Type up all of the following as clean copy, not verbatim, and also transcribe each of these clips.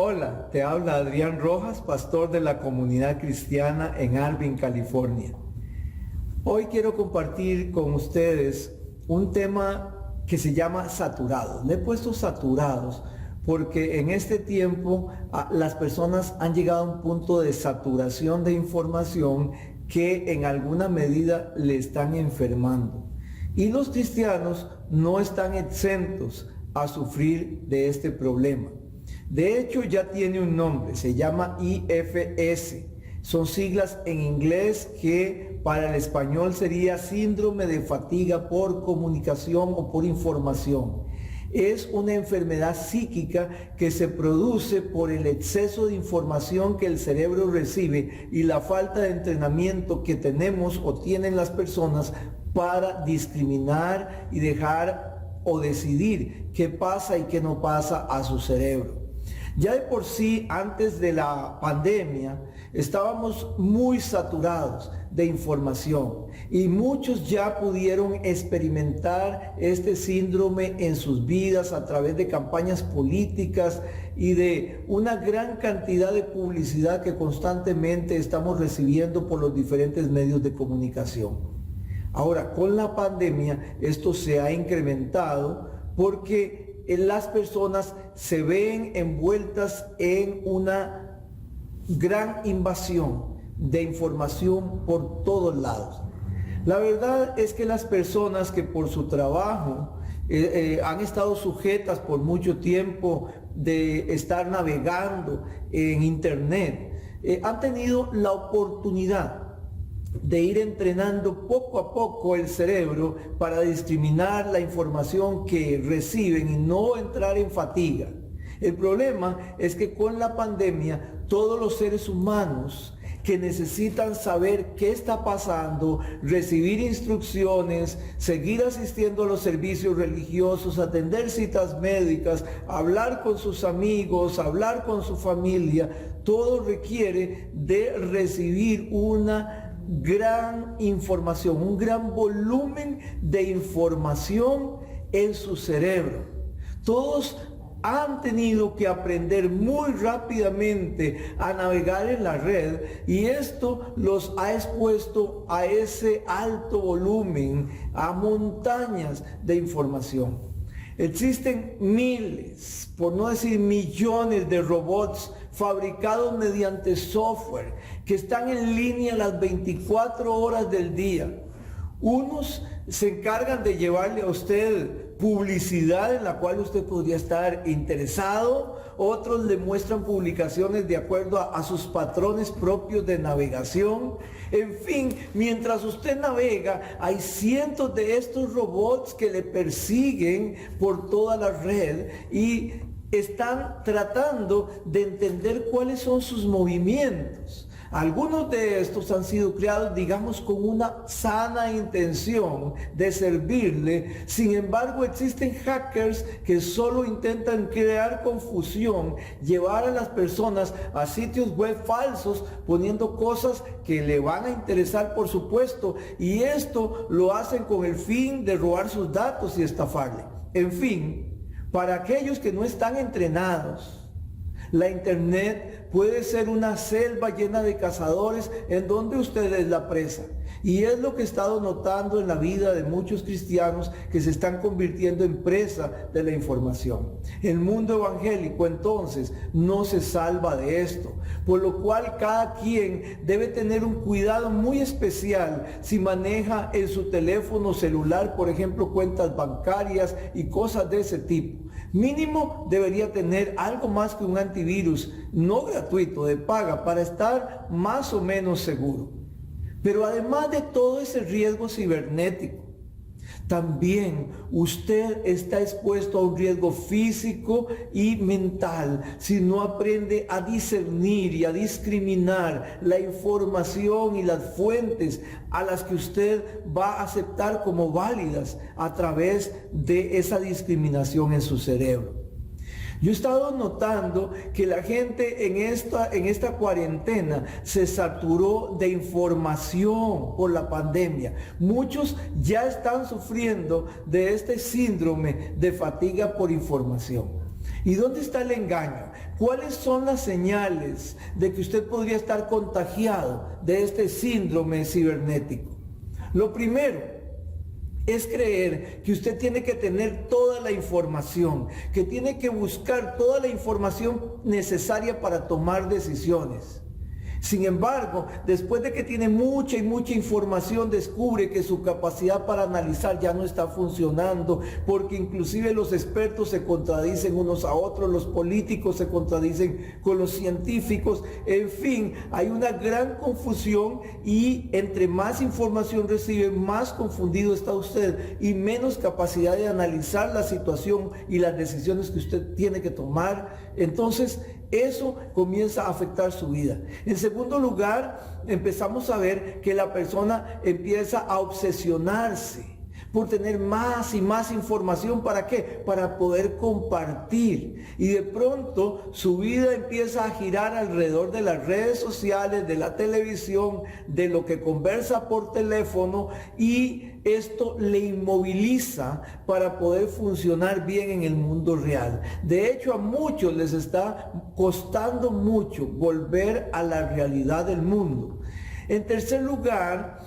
Hola, te habla Adrián Rojas, pastor de la comunidad cristiana en Arvin, California. Hoy quiero compartir con ustedes un tema que se llama saturados. Le he puesto saturados porque en este tiempo las personas han llegado a un punto de saturación de información que en alguna medida le están enfermando. Y los cristianos no están exentos a sufrir de este problema. De hecho, ya tiene un nombre, se llama IFS. Son siglas en inglés que para el español sería síndrome de fatiga por comunicación o por información. Es una enfermedad psíquica que se produce por el exceso de información que el cerebro recibe y la falta de entrenamiento que tenemos o tienen las personas para discriminar y dejar o decidir qué pasa y qué no pasa a su cerebro. Ya de por sí, antes de la pandemia, estábamos muy saturados de información y muchos ya pudieron experimentar este síndrome en sus vidas a través de campañas políticas y de una gran cantidad de publicidad que constantemente estamos recibiendo por los diferentes medios de comunicación. Ahora, con la pandemia, esto se ha incrementado porque las personas se ven envueltas en una gran invasión de información por todos lados. La verdad es que las personas que por su trabajo han estado sujetas por mucho tiempo de estar navegando en internet, han tenido la oportunidad de ir entrenando poco a poco el cerebro para discriminar la información que reciben y no entrar en fatiga. El problema es que con la pandemia todos los seres humanos que necesitan saber qué está pasando, recibir instrucciones, seguir asistiendo a los servicios religiosos, atender citas médicas, hablar con sus amigos, hablar con su familia, todo requiere de recibir una gran información, un gran volumen de información en su cerebro. Todos han tenido que aprender muy rápidamente a navegar en la red y esto los ha expuesto a ese alto volumen, a montañas de información. Existen miles, por no decir millones de robots fabricados mediante software que están en línea las 24 horas del día. Unos se encargan de llevarle a usted publicidad en la cual usted podría estar interesado, otros le muestran publicaciones de acuerdo a sus patrones propios de navegación. En fin, mientras usted navega, hay cientos de estos robots que le persiguen por toda la red y están tratando de entender cuáles son sus movimientos. Algunos de estos han sido creados, digamos, con una sana intención de servirle. Sin embargo, existen hackers que solo intentan crear confusión, llevar a las personas a sitios web falsos, poniendo cosas que le van a interesar, por supuesto, y esto lo hacen con el fin de robar sus datos y estafarle. En fin, para aquellos que no están entrenados, la internet puede ser una selva llena de cazadores en donde usted es la presa. Y es lo que he estado notando en la vida de muchos cristianos que se están convirtiendo en presa de la información. El mundo evangélico entonces no se salva de esto, por lo cual cada quien debe tener un cuidado muy especial si maneja en su teléfono celular, por ejemplo, cuentas bancarias y cosas de ese tipo. Mínimo debería tener algo más que un antivirus, no gratuito, de paga, para estar más o menos seguro. Pero además de todo ese riesgo cibernético, también usted está expuesto a un riesgo físico y mental si no aprende a discernir y a discriminar la información y las fuentes a las que usted va a aceptar como válidas a través de esa discriminación en su cerebro. Yo he estado notando que la gente en esta cuarentena se saturó de información por la pandemia. Muchos ya están sufriendo de este síndrome de fatiga por información. ¿Y dónde está el engaño? ¿Cuáles son las señales de que usted podría estar contagiado de este síndrome cibernético? Lo primero es creer que usted tiene que tener toda la información, que tiene que buscar toda la información necesaria para tomar decisiones. Sin embargo, después de que tiene mucha información, descubre que su capacidad para analizar ya no está funcionando, porque inclusive los expertos se contradicen unos a otros, los políticos se contradicen con los científicos, en fin, hay una gran confusión y entre más información recibe, más confundido está usted y menos capacidad de analizar la situación y las decisiones que usted tiene que tomar. Entonces, eso comienza a afectar su vida. En segundo lugar, empezamos a ver que la persona empieza a obsesionarse por tener más y más información. ¿Para qué? Para poder compartir. Y de pronto su vida empieza a girar alrededor de las redes sociales, de la televisión, de lo que conversa por teléfono, y esto le inmoviliza para poder funcionar bien en el mundo real. De hecho, a muchos les está costando mucho volver a la realidad del mundo. En tercer lugar,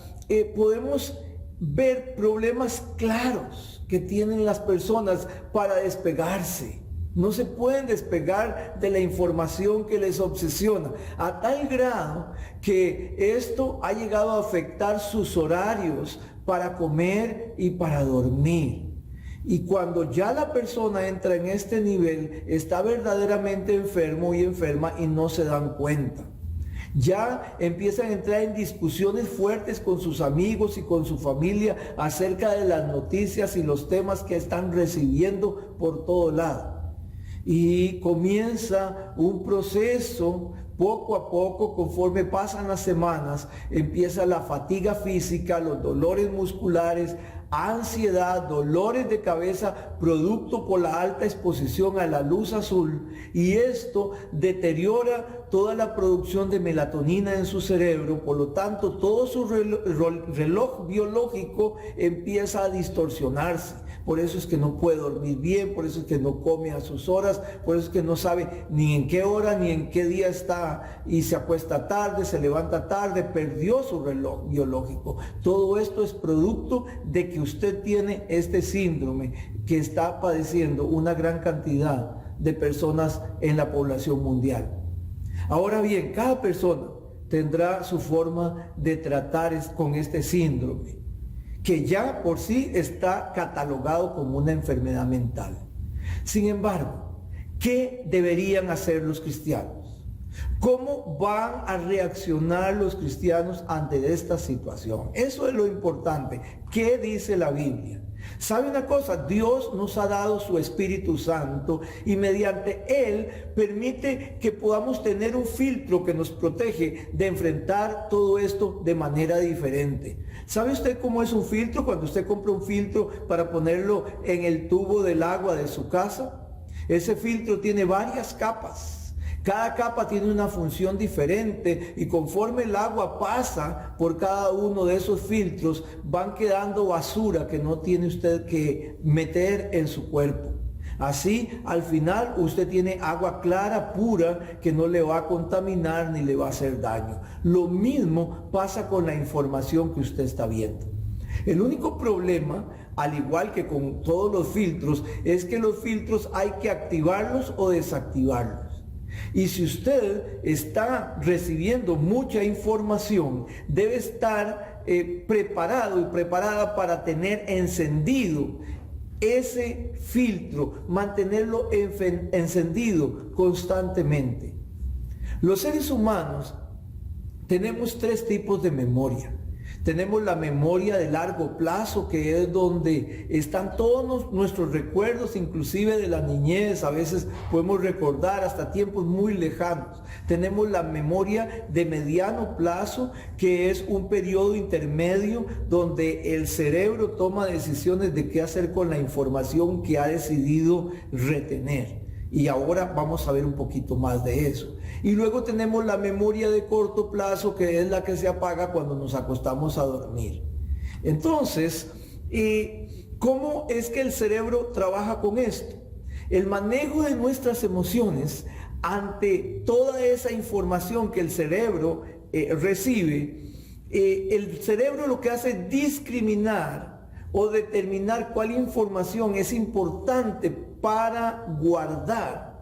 podemos ver problemas claros que tienen las personas para despegarse. No se pueden despegar de la información que les obsesiona, a tal grado que esto ha llegado a afectar sus horarios para comer y para dormir. Y cuando ya la persona entra en este nivel, está verdaderamente enfermo y enferma y no se dan cuenta. Ya empiezan a entrar en discusiones fuertes con sus amigos y con su familia acerca de las noticias y los temas que están recibiendo por todo lado. Y comienza un proceso poco a poco, conforme pasan las semanas, empieza la fatiga física, los dolores musculares, ansiedad, dolores de cabeza, producto por la alta exposición a la luz azul, y esto deteriora toda la producción de melatonina en su cerebro. Por lo tanto, todo su reloj biológico empieza a distorsionarse. Por eso es que no puede dormir bien, por eso es que no come a sus horas, por eso es que no sabe ni en qué hora ni en qué día está, y se acuesta tarde, se levanta tarde, perdió su reloj biológico. Todo esto es producto de que usted tiene este síndrome que está padeciendo una gran cantidad de personas en la población mundial. Ahora bien, cada persona tendrá su forma de tratar con este síndrome, que ya por sí está catalogado como una enfermedad mental. Sin embargo, ¿qué deberían hacer los cristianos? ¿Cómo van a reaccionar los cristianos ante esta situación? Eso es lo importante. ¿Qué dice la Biblia? ¿Sabe una cosa? Dios nos ha dado su Espíritu Santo y mediante Él permite que podamos tener un filtro que nos protege de enfrentar todo esto de manera diferente. ¿Sabe usted cómo es un filtro? Cuando usted compra un filtro para ponerlo en el tubo del agua de su casa, ese filtro tiene varias capas. Cada capa tiene una función diferente y conforme el agua pasa por cada uno de esos filtros, van quedando basura que no tiene usted que meter en su cuerpo. Así, al final, usted tiene agua clara, pura, que no le va a contaminar ni le va a hacer daño. Lo mismo pasa con la información que usted está viendo. El único problema, al igual que con todos los filtros, es que los filtros hay que activarlos o desactivarlos. Y si usted está recibiendo mucha información, debe estar preparado y preparada para tener encendido ese filtro, mantenerlo encendido constantemente. Los seres humanos tenemos tres tipos de memoria. Tenemos la memoria de largo plazo, que es donde están todos nuestros recuerdos, inclusive de la niñez. A veces podemos recordar hasta tiempos muy lejanos. Tenemos la memoria de mediano plazo, que es un periodo intermedio donde el cerebro toma decisiones de qué hacer con la información que ha decidido retener. Y ahora vamos a ver un poquito más de eso. Y luego tenemos la memoria de corto plazo, que es la que se apaga cuando nos acostamos a dormir. Entonces, ¿cómo es que el cerebro trabaja con esto? El manejo de nuestras emociones ante toda esa información que el cerebro recibe, el cerebro lo que hace es discriminar o determinar cuál información es importante para guardar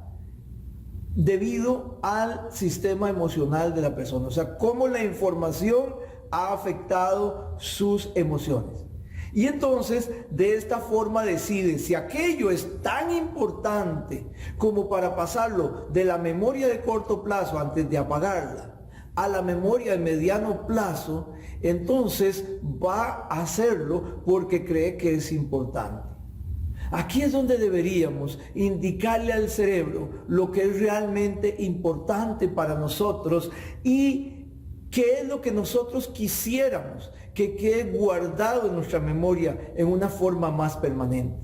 debido al sistema emocional de la persona. O sea, cómo la información ha afectado sus emociones. Y entonces, de esta forma decide si aquello es tan importante como para pasarlo de la memoria de corto plazo antes de apagarla a la memoria de mediano plazo, entonces va a hacerlo porque cree que es importante. Aquí es donde deberíamos indicarle al cerebro lo que es realmente importante para nosotros y qué es lo que nosotros quisiéramos que quede guardado en nuestra memoria en una forma más permanente.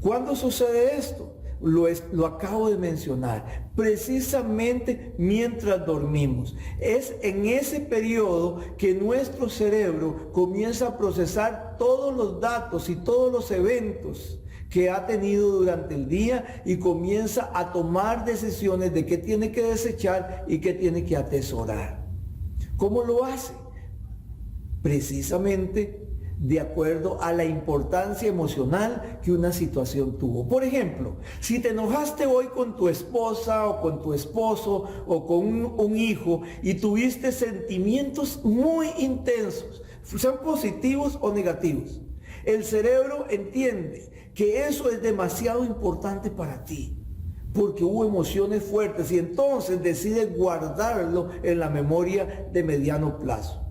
¿Cuándo sucede esto? Lo acabo de mencionar, precisamente mientras dormimos. Es en ese periodo que nuestro cerebro comienza a procesar todos los datos y todos los eventos que ha tenido durante el día y comienza a tomar decisiones de qué tiene que desechar y qué tiene que atesorar. ¿Cómo lo hace? Precisamente de acuerdo a la importancia emocional que una situación tuvo. Por ejemplo, si te enojaste hoy con tu esposa o con tu esposo o con un hijo y tuviste sentimientos muy intensos, sean positivos o negativos, el cerebro entiende que eso es demasiado importante para ti, porque hubo emociones fuertes y entonces decide guardarlo en la memoria de mediano plazo.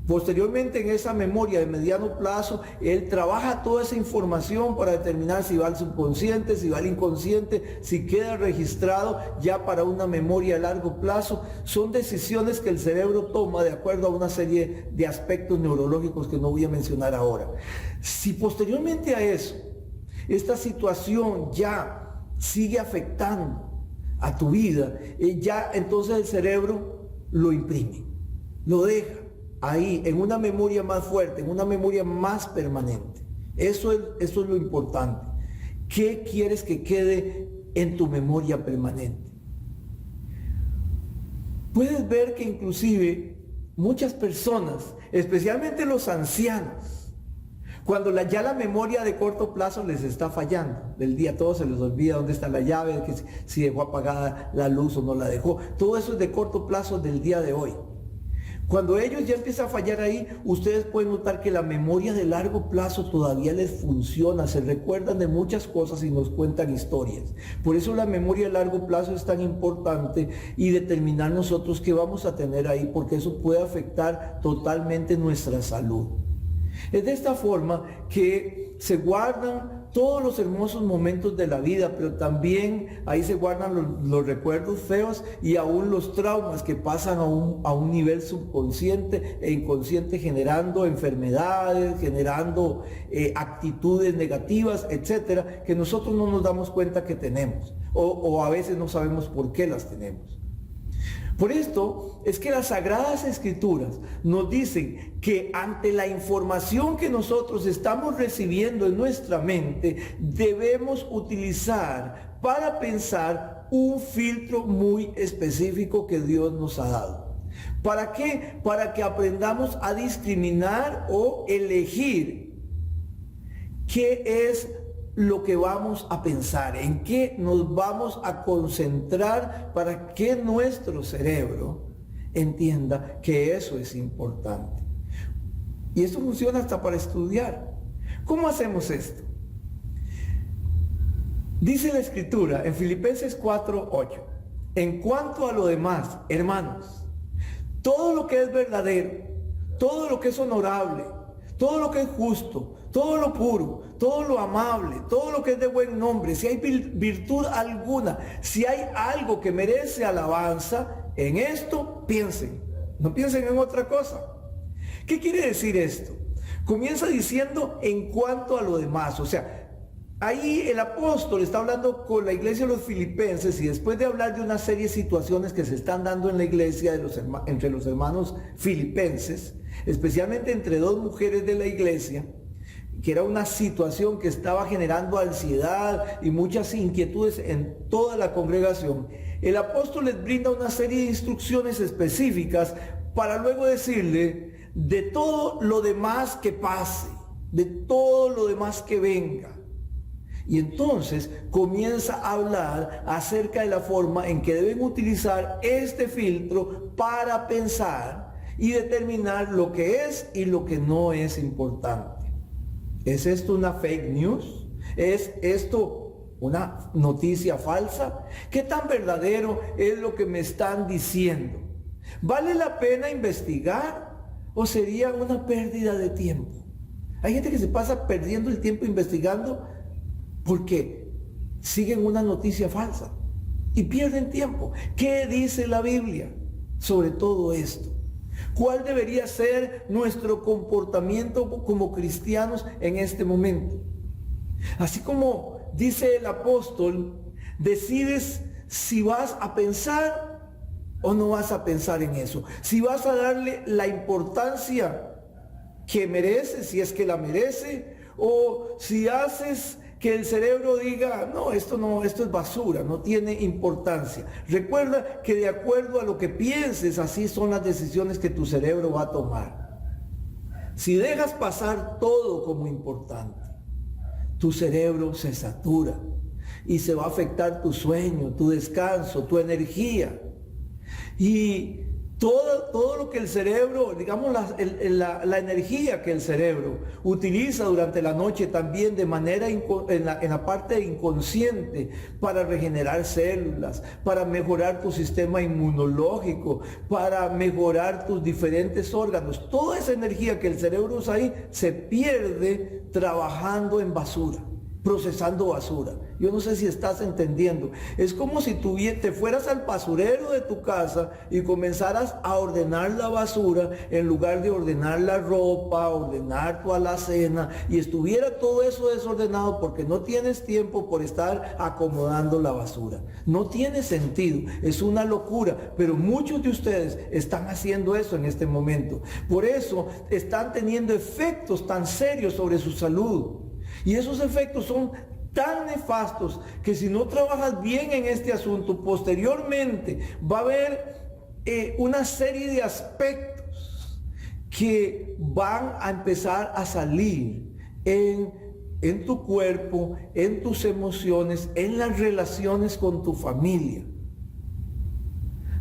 Posteriormente, en esa memoria de mediano plazo, él trabaja toda esa información para determinar si va al subconsciente, si va al inconsciente, si queda registrado ya para una memoria a largo plazo. Son decisiones que el cerebro toma de acuerdo a una serie de aspectos neurológicos que no voy a mencionar ahora. Si posteriormente a eso, esta situación ya sigue afectando a tu vida, ya entonces el cerebro lo imprime, lo deja ahí, en una memoria más fuerte, en una memoria más permanente. Eso es lo importante. ¿Qué quieres que quede en tu memoria permanente? Puedes ver que inclusive muchas personas, especialmente los ancianos, cuando ya la memoria de corto plazo les está fallando, del día todo se les olvida dónde está la llave, que si dejó apagada la luz o no la dejó, todo eso es de corto plazo del día de hoy. Cuando ellos ya empiezan a fallar ahí, ustedes pueden notar que la memoria de largo plazo todavía les funciona, se recuerdan de muchas cosas y nos cuentan historias. Por eso la memoria de largo plazo es tan importante y determinar nosotros qué vamos a tener ahí, porque eso puede afectar totalmente nuestra salud. Es de esta forma que se guardan todos los hermosos momentos de la vida, pero también ahí se guardan los recuerdos feos y aún los traumas que pasan a un nivel subconsciente e inconsciente, generando enfermedades, generando actitudes negativas, etcétera, que nosotros no nos damos cuenta que tenemos o a veces no sabemos por qué las tenemos. Por esto es que las Sagradas Escrituras nos dicen que ante la información que nosotros estamos recibiendo en nuestra mente, debemos utilizar para pensar un filtro muy específico que Dios nos ha dado. ¿Para qué? Para que aprendamos a discriminar o elegir qué es lo que vamos a pensar, en qué nos vamos a concentrar para que nuestro cerebro entienda que eso es importante. Y eso funciona hasta para estudiar. ¿Cómo hacemos esto? Dice la Escritura en Filipenses 4:8, en cuanto a lo demás, hermanos, todo lo que es verdadero, todo lo que es honorable, todo lo que es justo, todo lo puro, todo lo amable, todo lo que es de buen nombre, si hay virtud alguna, si hay algo que merece alabanza, en esto piensen, no piensen en otra cosa. ¿Qué quiere decir esto? Comienza diciendo en cuanto a lo demás, o sea, ahí el apóstol está hablando con la iglesia de los filipenses y después de hablar de una serie de situaciones que se están dando en la iglesia entre los hermanos filipenses, especialmente entre dos mujeres de la iglesia, que era una situación que estaba generando ansiedad y muchas inquietudes en toda la congregación, el apóstol les brinda una serie de instrucciones específicas para luego decirle de todo lo demás que pase, de todo lo demás que venga. Y entonces comienza a hablar acerca de la forma en que deben utilizar este filtro para pensar y determinar lo que es y lo que no es importante. ¿Es esto una fake news? ¿Es esto una noticia falsa? ¿Qué tan verdadero es lo que me están diciendo? ¿Vale la pena investigar o sería una pérdida de tiempo? Hay gente que se pasa perdiendo el tiempo investigando porque siguen una noticia falsa y pierden tiempo. ¿Qué dice la Biblia sobre todo esto? ¿Cuál debería ser nuestro comportamiento como cristianos en este momento? Así como dice el apóstol, decides si vas a pensar o no vas a pensar en eso. Si vas a darle la importancia que merece, si es que la merece, o si haces que el cerebro diga, no, esto es basura, no tiene importancia. Recuerda que de acuerdo a lo que pienses, así son las decisiones que tu cerebro va a tomar. Si dejas pasar todo como importante, tu cerebro se satura y se va a afectar tu sueño, tu descanso, tu energía. Y todo lo que el cerebro, digamos la energía que el cerebro utiliza durante la noche también de manera en la parte inconsciente para regenerar células, para mejorar tu sistema inmunológico, para mejorar tus diferentes órganos. Toda esa energía que el cerebro usa ahí se pierde trabajando en basura, procesando basura. Yo no sé si estás entendiendo. Es como si te fueras al basurero de tu casa y comenzaras a ordenar la basura en lugar de ordenar la ropa, ordenar tu alacena, y estuviera todo eso desordenado porque no tienes tiempo por estar acomodando la basura. No tiene sentido, es una locura, pero muchos de ustedes están haciendo eso en este momento. Por eso están teniendo efectos tan serios sobre su salud. Y esos efectos son tan nefastos que si no trabajas bien en este asunto, posteriormente va a haber una serie de aspectos que van a empezar a salir en tu cuerpo, en tus emociones, en las relaciones con tu familia.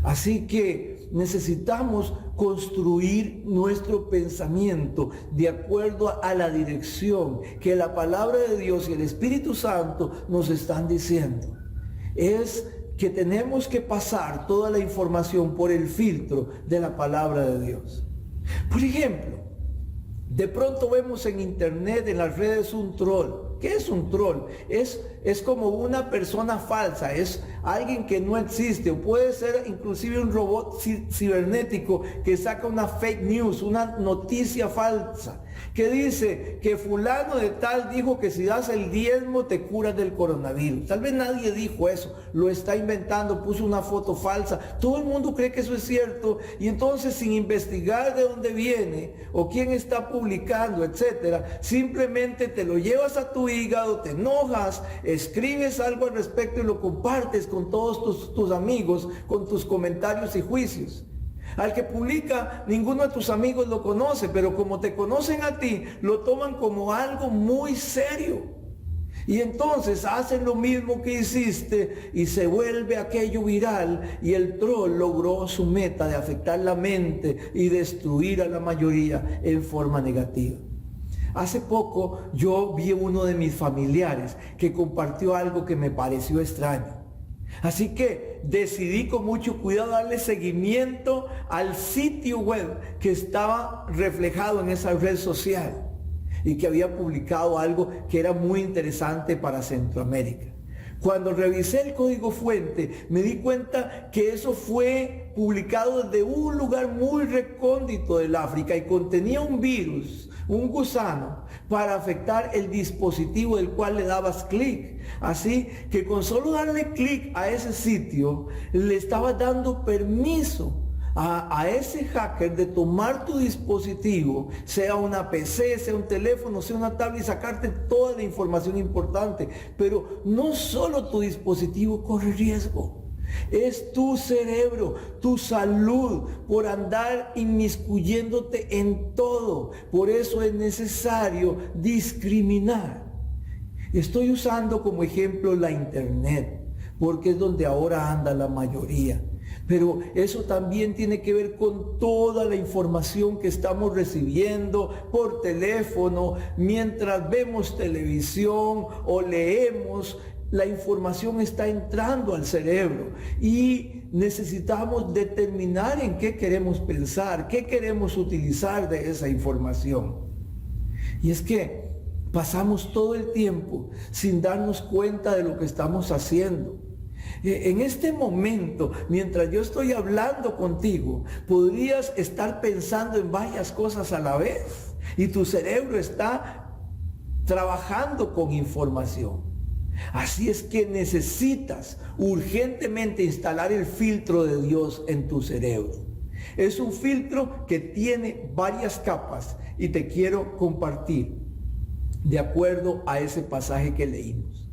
Así que necesitamos construir nuestro pensamiento de acuerdo a la dirección que la palabra de Dios y el Espíritu Santo nos están diciendo. Es que tenemos que pasar toda la información por el filtro de la palabra de Dios. Por ejemplo, de pronto vemos en internet, en las redes, un troll. ¿Qué es un troll? Es como una persona falsa, es alguien que no existe, o puede ser inclusive un robot cibernético que saca una fake news, una noticia falsa, que dice que fulano de tal dijo que si das el diezmo te curas del coronavirus. Tal vez nadie dijo eso, lo está inventando, puso una foto falsa. Todo el mundo cree que eso es cierto, y entonces, sin investigar de dónde viene o quién está publicando, etcétera, simplemente te lo llevas a tu hígado, te enojas, escribes algo al respecto y lo compartes con todos tus amigos, con tus comentarios y juicios. Al que publica, ninguno de tus amigos lo conoce, pero como te conocen a ti, lo toman como algo muy serio. Y entonces hacen lo mismo que hiciste y se vuelve aquello viral, y el troll logró su meta de afectar la mente y destruir a la mayoría en forma negativa. Hace poco yo vi uno de mis familiares que compartió algo que me pareció extraño. Así que decidí con mucho cuidado darle seguimiento al sitio web que estaba reflejado en esa red social y que había publicado algo que era muy interesante para Centroamérica. Cuando revisé el código fuente, me di cuenta que eso fue publicado desde un lugar muy recóndito del África y contenía un virus, un gusano, para afectar el dispositivo del cual le dabas clic. Así que con solo darle clic a ese sitio, le estabas dando permiso a ese hacker de tomar tu dispositivo, sea una PC, sea un teléfono, sea una tablet, y sacarte toda la información importante. Pero no solo tu dispositivo corre riesgo, Es tu cerebro, tu salud, por andar inmiscuyéndote en todo. Por eso es necesario discriminar. Estoy usando como ejemplo la internet, porque es donde ahora anda la mayoría. Pero eso también tiene que ver con toda la información que estamos recibiendo por teléfono, mientras vemos televisión o leemos. La información está entrando al cerebro y necesitamos determinar en qué queremos pensar, qué queremos utilizar de esa información. Y es que pasamos todo el tiempo sin darnos cuenta de lo que estamos haciendo. En este momento, mientras yo estoy hablando contigo, podrías estar pensando en varias cosas a la vez y tu cerebro está trabajando con información. Así es que necesitas urgentemente instalar el filtro de Dios en tu cerebro. Es un filtro que tiene varias capas y te quiero compartir de acuerdo a ese pasaje que leímos.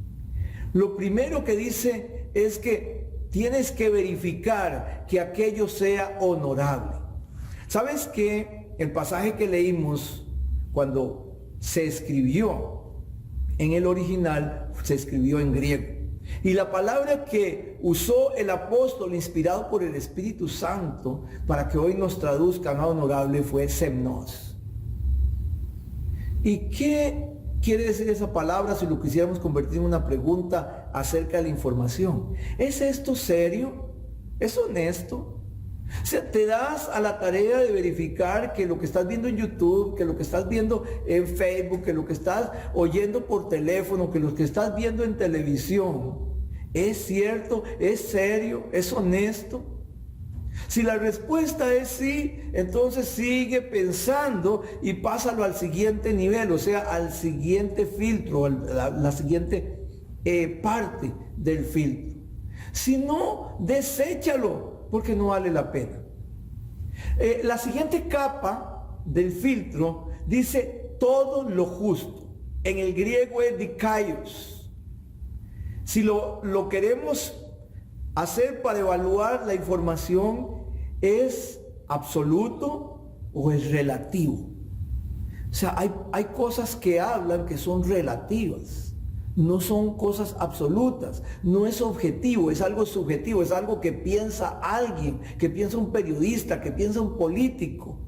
Lo primero que dice es que tienes que verificar que aquello sea honorable. ¿Sabes que el pasaje que leímos cuando se escribió en el original se escribió en griego? Y la palabra que usó el apóstol inspirado por el Espíritu Santo para que hoy nos traduzcan a honorable fue semnos. ¿Y qué quiere decir esa palabra si lo quisiéramos convertir en una pregunta acerca de la información? ¿Es esto serio? ¿Es honesto? O sea, te das a la tarea de verificar que lo que estás viendo en YouTube, que lo que estás viendo en Facebook, que lo que estás oyendo por teléfono, que lo que estás viendo en televisión, ¿es cierto? ¿Es serio? ¿Es honesto? Si la respuesta es sí, entonces sigue pensando y pásalo al siguiente nivel, o sea, al siguiente filtro, la siguiente parte del filtro. Si no, deséchalo, porque no vale la pena. La siguiente capa del filtro dice todo lo justo. En el griego es dikaios. Si lo queremos hacer para evaluar la información, ¿es absoluto o es relativo? O sea, hay cosas que hablan que son relativas. No son cosas absolutas, no es objetivo, es algo subjetivo, es algo que piensa alguien, que piensa un periodista, que piensa un político,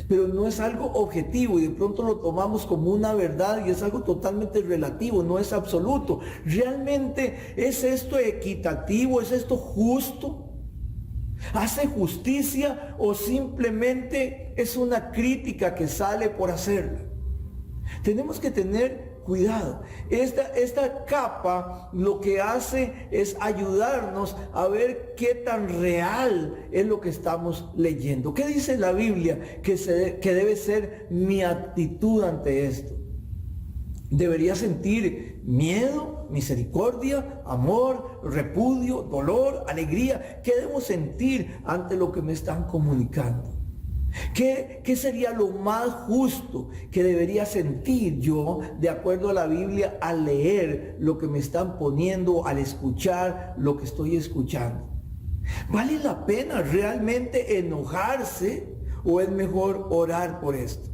pero no es algo objetivo y de pronto lo tomamos como una verdad y es algo totalmente relativo, no es absoluto. ¿Realmente es esto equitativo? ¿Es esto justo? ¿Hace justicia o simplemente es una crítica que sale por hacerla? Tenemos que tener cuidado. Esta capa lo que hace es ayudarnos a ver qué tan real es lo que estamos leyendo. ¿Qué dice la Biblia que debe ser mi actitud ante esto? ¿Debería sentir miedo, misericordia, amor, repudio, dolor, alegría? ¿Qué debo sentir ante lo que me están comunicando? ¿Qué sería lo más justo que debería sentir yo de acuerdo a la Biblia al leer lo que me están poniendo, al escuchar lo que estoy escuchando? ¿Vale la pena realmente enojarse o es mejor orar por esto?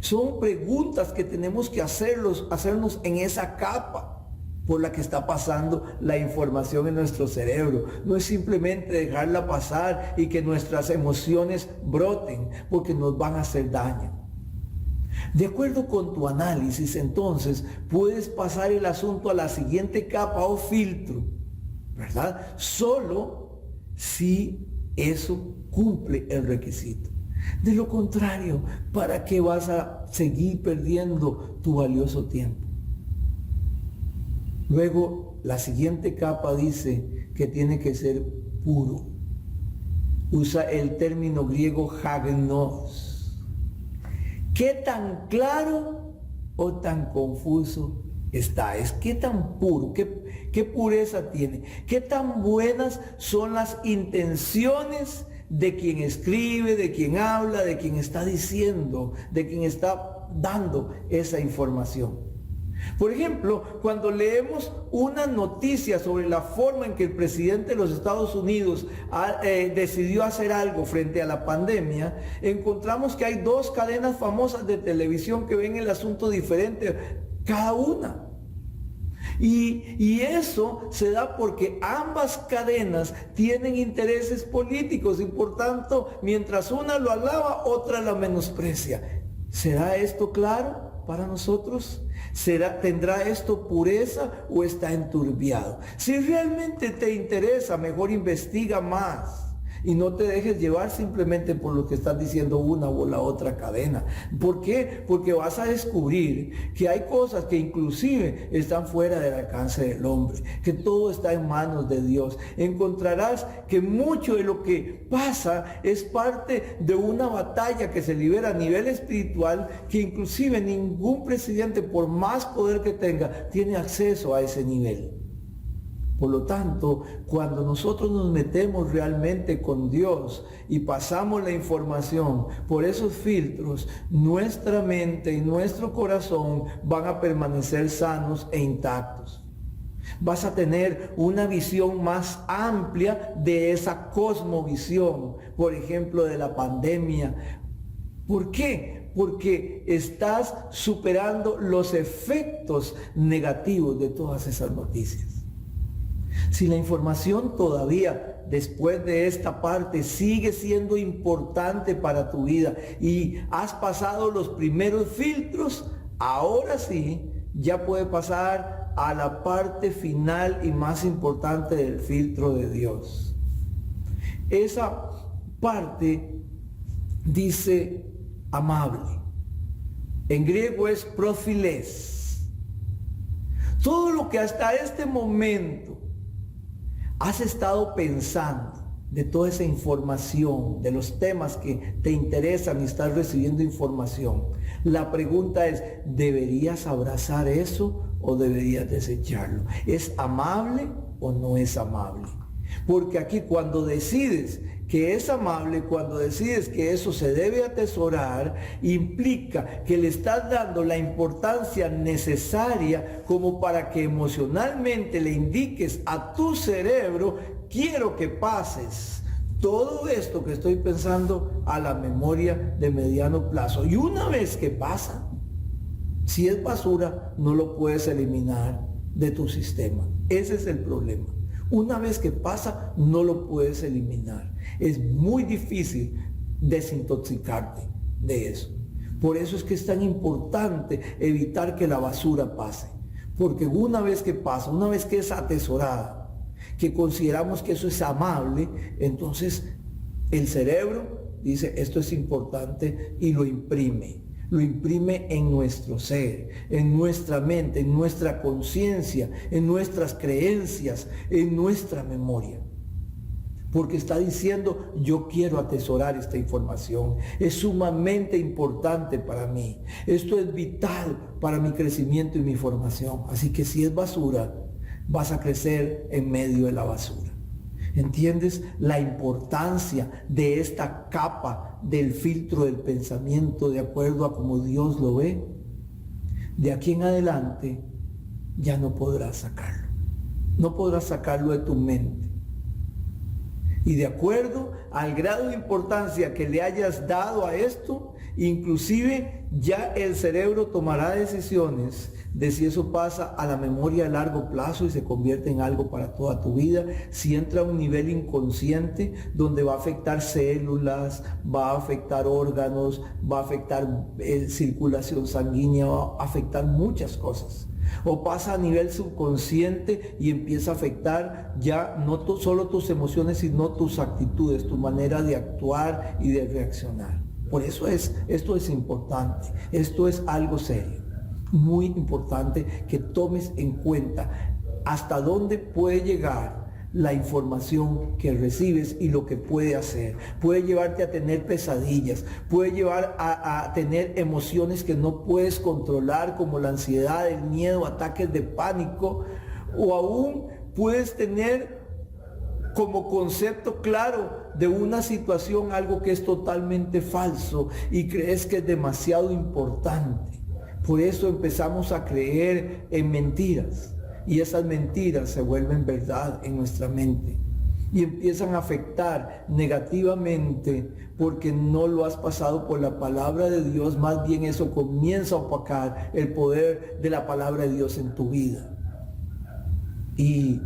Son preguntas que tenemos que hacernos en esa capa por la que está pasando la información en nuestro cerebro. No es simplemente dejarla pasar y que nuestras emociones broten, porque nos van a hacer daño. De acuerdo con tu análisis, entonces, puedes pasar el asunto a la siguiente capa o filtro, ¿verdad? Solo si eso cumple el requisito. De lo contrario, ¿para qué vas a seguir perdiendo tu valioso tiempo? Luego, la siguiente capa dice que tiene que ser puro. Usa el término griego hagnos. ¿Qué tan claro o tan confuso está? Es qué tan puro, qué pureza tiene, qué tan buenas son las intenciones de quien escribe, de quien habla, de quien está diciendo, de quien está dando esa información. Por ejemplo, cuando leemos una noticia sobre la forma en que el presidente de los Estados Unidos decidió hacer algo frente a la pandemia, encontramos que hay dos cadenas famosas de televisión que ven el asunto diferente, cada una. Y eso se da porque ambas cadenas tienen intereses políticos y por tanto, mientras una lo alaba, otra la menosprecia. ¿Será esto claro para nosotros? ¿Tendrá esto pureza o está enturbiado? Si realmente te interesa, mejor investiga más. Y no te dejes llevar simplemente por lo que estás diciendo una o la otra cadena. ¿Por qué? Porque vas a descubrir que hay cosas que inclusive están fuera del alcance del hombre, que todo está en manos de Dios. Encontrarás que mucho de lo que pasa es parte de una batalla que se libera a nivel espiritual, que inclusive ningún presidente, por más poder que tenga, tiene acceso a ese nivel. Por lo tanto, cuando nosotros nos metemos realmente con Dios y pasamos la información por esos filtros, nuestra mente y nuestro corazón van a permanecer sanos e intactos. Vas a tener una visión más amplia de esa cosmovisión, por ejemplo, de la pandemia. ¿Por qué? Porque estás superando los efectos negativos de todas esas noticias. Si la información todavía después de esta parte sigue siendo importante para tu vida y has pasado los primeros filtros, ahora sí ya puede pasar a la parte final y más importante del filtro de Dios. Esa parte dice amable. En griego es profiles. Todo lo que hasta este momento has estado pensando de toda esa información, de los temas que te interesan y estás recibiendo información. La pregunta es, ¿deberías abrazar eso o deberías desecharlo? ¿Es amable o no es amable? Porque aquí cuando decides que es amable, cuando decides que eso se debe atesorar, implica que le estás dando la importancia necesaria como para que emocionalmente le indiques a tu cerebro, quiero que pases todo esto que estoy pensando a la memoria de mediano plazo. Y una vez que pasa, si es basura, no lo puedes eliminar de tu sistema. Ese es el problema. Una vez que pasa, no lo puedes eliminar. Es muy difícil desintoxicarte de eso. Por eso es que es tan importante evitar que la basura pase. Porque una vez que pasa, una vez que es atesorada, que consideramos que eso es amable, entonces el cerebro dice, esto es importante y lo imprime. Lo imprime en nuestro ser, en nuestra mente, en nuestra conciencia, en nuestras creencias, en nuestra memoria. Porque está diciendo, yo quiero atesorar esta información. Es sumamente importante para mí. Esto es vital para mi crecimiento y mi formación. Así que si es basura, vas a crecer en medio de la basura. ¿Entiendes la importancia de esta capa del filtro del pensamiento de acuerdo a cómo Dios lo ve? De aquí en adelante ya no podrás sacarlo. No podrás sacarlo de tu mente. Y de acuerdo al grado de importancia que le hayas dado a esto, inclusive ya el cerebro tomará decisiones de si eso pasa a la memoria a largo plazo y se convierte en algo para toda tu vida, si entra a un nivel inconsciente donde va a afectar células, va a afectar órganos, va a afectar circulación sanguínea, va a afectar muchas cosas. O pasa a nivel subconsciente y empieza a afectar ya no solo tus emociones, sino tus actitudes, tu manera de actuar y de reaccionar. Por eso esto es importante, esto es algo serio. Muy importante que tomes en cuenta hasta dónde puede llegar la información que recibes y lo que puede hacer. Puede llevarte a tener pesadillas, puede llevar a tener emociones que no puedes controlar, como la ansiedad, el miedo, ataques de pánico, o aún puedes tener como concepto claro de una situación algo que es totalmente falso y crees que es demasiado importante. Por eso empezamos a creer en mentiras y esas mentiras se vuelven verdad en nuestra mente y empiezan a afectar negativamente porque no lo has pasado por la palabra de Dios. Más bien eso comienza a opacar el poder de la palabra de Dios en tu vida. Y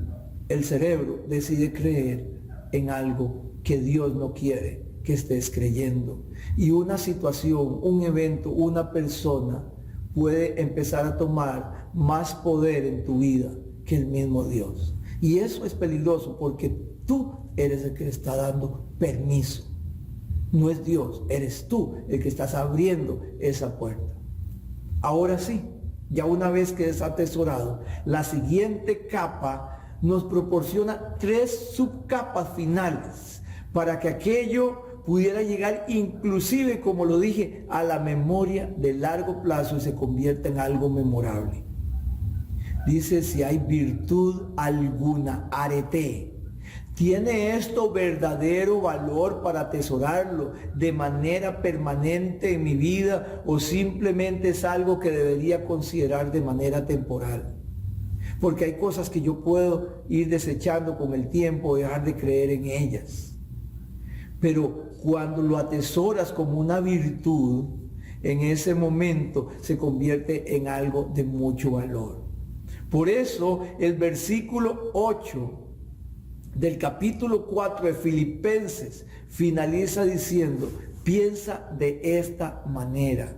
el cerebro decide creer en algo que Dios no quiere que estés creyendo. Y una situación, un evento, una persona puede empezar a tomar más poder en tu vida que el mismo Dios. Y eso es peligroso porque tú eres el que le está dando permiso. No es Dios, eres tú el que estás abriendo esa puerta. Ahora sí, ya una vez que es atesorado, la siguiente capa nos proporciona 3 subcapas finales para que aquello pudiera llegar inclusive, como lo dije, a la memoria de largo plazo y se convierta en algo memorable. Dice, si hay virtud alguna, arete. ¿Tiene esto verdadero valor para atesorarlo de manera permanente en mi vida o simplemente es algo que debería considerar de manera temporal? Porque hay cosas que yo puedo ir desechando con el tiempo, dejar de creer en ellas. Pero cuando lo atesoras como una virtud, en ese momento se convierte en algo de mucho valor. Por eso el versículo 8 del capítulo 4 de Filipenses finaliza diciendo, piensa de esta manera,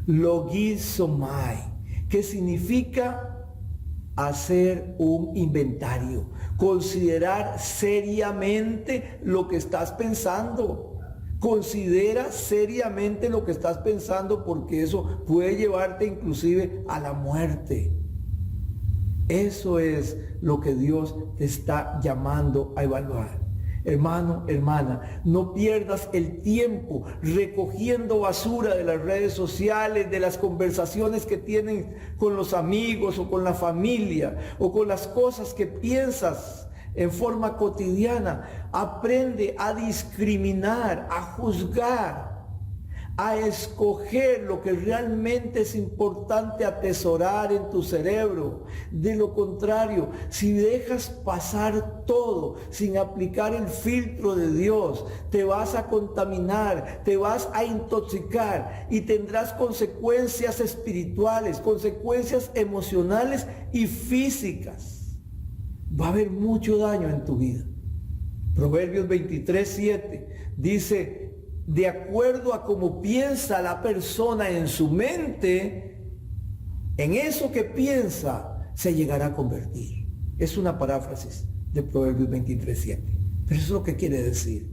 logizomai, que significa hacer un inventario, considerar seriamente lo que estás pensando. Considera seriamente lo que estás pensando porque eso puede llevarte inclusive a la muerte. Eso es lo que Dios te está llamando a evaluar. Hermano, hermana, no pierdas el tiempo recogiendo basura de las redes sociales, de las conversaciones que tienen con los amigos o con la familia o con las cosas que piensas en forma cotidiana. Aprende a discriminar, a juzgar, a escoger lo que realmente es importante atesorar en tu cerebro. De lo contrario, si dejas pasar todo sin aplicar el filtro de Dios, te vas a contaminar, te vas a intoxicar y tendrás consecuencias espirituales, consecuencias emocionales y físicas. Va a haber mucho daño en tu vida. Proverbios 23:7 dice, de acuerdo a cómo piensa la persona en su mente, en eso que piensa se llegará a convertir. Es una paráfrasis de Proverbios 23:7. Pero eso es lo que quiere decir.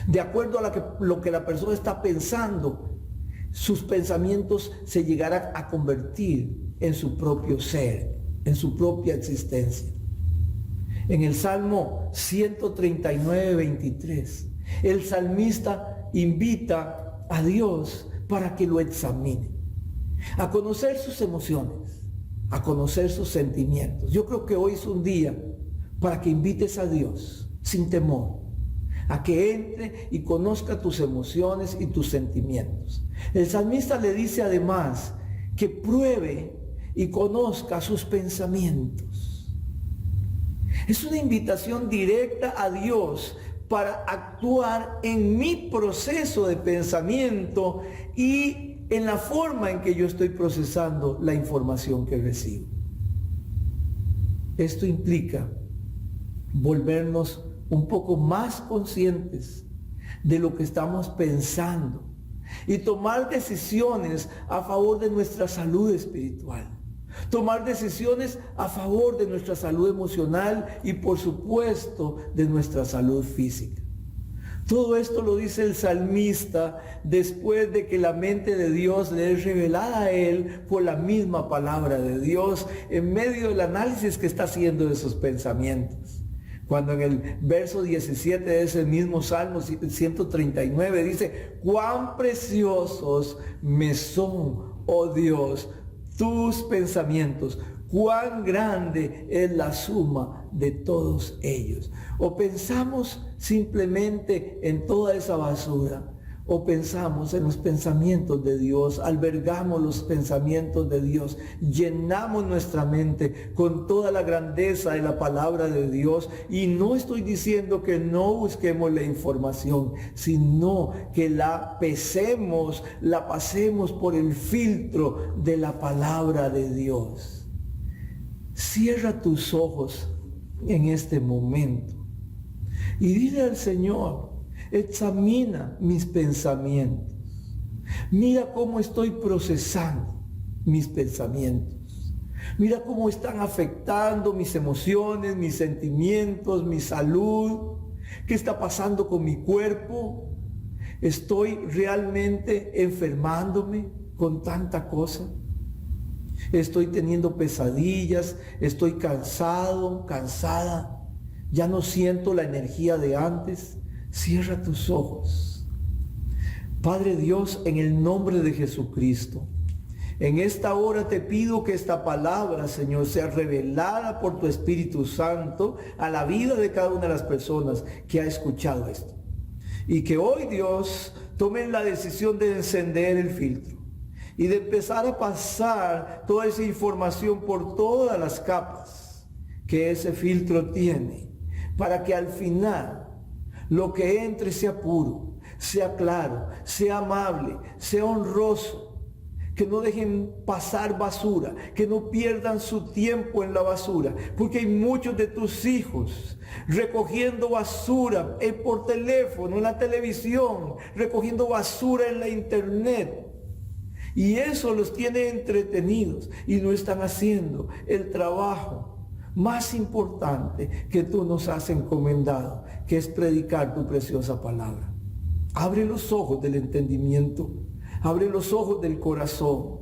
De acuerdo a lo que la persona está pensando, sus pensamientos se llegarán a convertir en su propio ser, en su propia existencia. En el Salmo 139:23, el salmista invita a Dios para que lo examine, a conocer sus emociones, a conocer sus sentimientos. Yo creo que hoy es un día para que invites a Dios sin temor, a que entre y conozca tus emociones y tus sentimientos. El salmista le dice además que pruebe y conozca sus pensamientos. Es una invitación directa a Dios para actuar en mi proceso de pensamiento y en la forma en que yo estoy procesando la información que recibo. Esto implica volvernos un poco más conscientes de lo que estamos pensando y tomar decisiones a favor de nuestra salud espiritual. Tomar decisiones a favor de nuestra salud emocional y por supuesto de nuestra salud física. Todo esto lo dice el salmista después de que la mente de Dios le es revelada a él por la misma palabra de Dios en medio del análisis que está haciendo de sus pensamientos. Cuando en el verso 17 de ese mismo Salmo 139 dice, cuán preciosos me son, oh Dios, tus pensamientos, cuán grande es la suma de todos ellos. O pensamos simplemente en toda esa basura, o pensamos en los pensamientos de Dios, albergamos los pensamientos de Dios, llenamos nuestra mente con toda la grandeza de la palabra de Dios. Y no estoy diciendo que no busquemos la información, sino que la pesemos, la pasemos por el filtro de la palabra de Dios. Cierra tus ojos en este momento y dile al Señor: examina mis pensamientos. Mira cómo estoy procesando mis pensamientos. Mira cómo están afectando mis emociones, mis sentimientos, mi salud. ¿Qué está pasando con mi cuerpo? ¿Estoy realmente enfermándome con tanta cosa? Estoy teniendo pesadillas, estoy cansado, cansada. Ya no siento la energía de antes. Cierra tus ojos. Padre Dios, en el nombre de Jesucristo, en esta hora te pido que esta palabra, Señor, sea revelada por tu Espíritu Santo a la vida de cada una de las personas que ha escuchado esto. Y que hoy, Dios, tomen la decisión de encender el filtro y de empezar a pasar toda esa información por todas las capas que ese filtro tiene, para que al final lo que entre sea puro, sea claro, sea amable, sea honroso, que no dejen pasar basura, que no pierdan su tiempo en la basura, porque hay muchos de tus hijos recogiendo basura por teléfono, en la televisión, recogiendo basura en la internet. Y eso los tiene entretenidos y no están haciendo el trabajo más importante que tú nos has encomendado, que es predicar tu preciosa palabra. Abre los ojos del entendimiento, abre los ojos del corazón,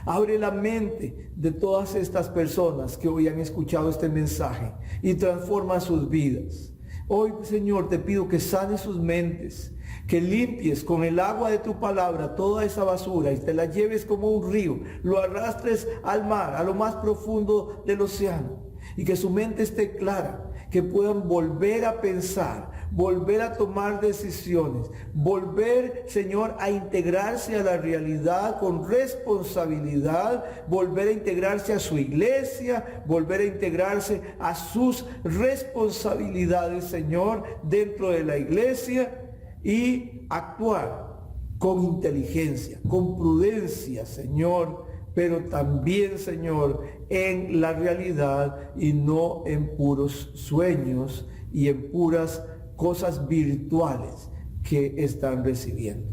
abre la mente de todas estas personas que hoy han escuchado este mensaje y transforma sus vidas. Hoy, Señor, te pido que sanes sus mentes, que limpies con el agua de tu palabra toda esa basura y te la lleves como un río, lo arrastres al mar, a lo más profundo del océano, y que su mente esté clara, que puedan volver a pensar, volver a tomar decisiones, volver, Señor, a integrarse a la realidad con responsabilidad, volver a integrarse a su iglesia, volver a integrarse a sus responsabilidades, Señor, dentro de la iglesia, y actuar con inteligencia, con prudencia, Señor, pero también, Señor, en la realidad y no en puros sueños y en puras cosas virtuales que están recibiendo.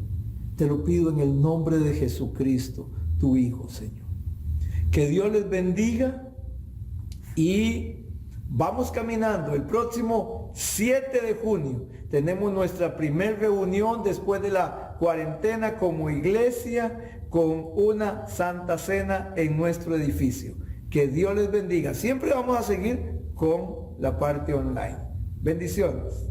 Te lo pido en el nombre de Jesucristo, tu Hijo, Señor. Que Dios les bendiga y vamos caminando. El próximo 7 de junio tenemos nuestra primera reunión después de la cuarentena como iglesia, con una santa cena en nuestro edificio. Que Dios les bendiga. Siempre vamos a seguir con la parte online. Bendiciones.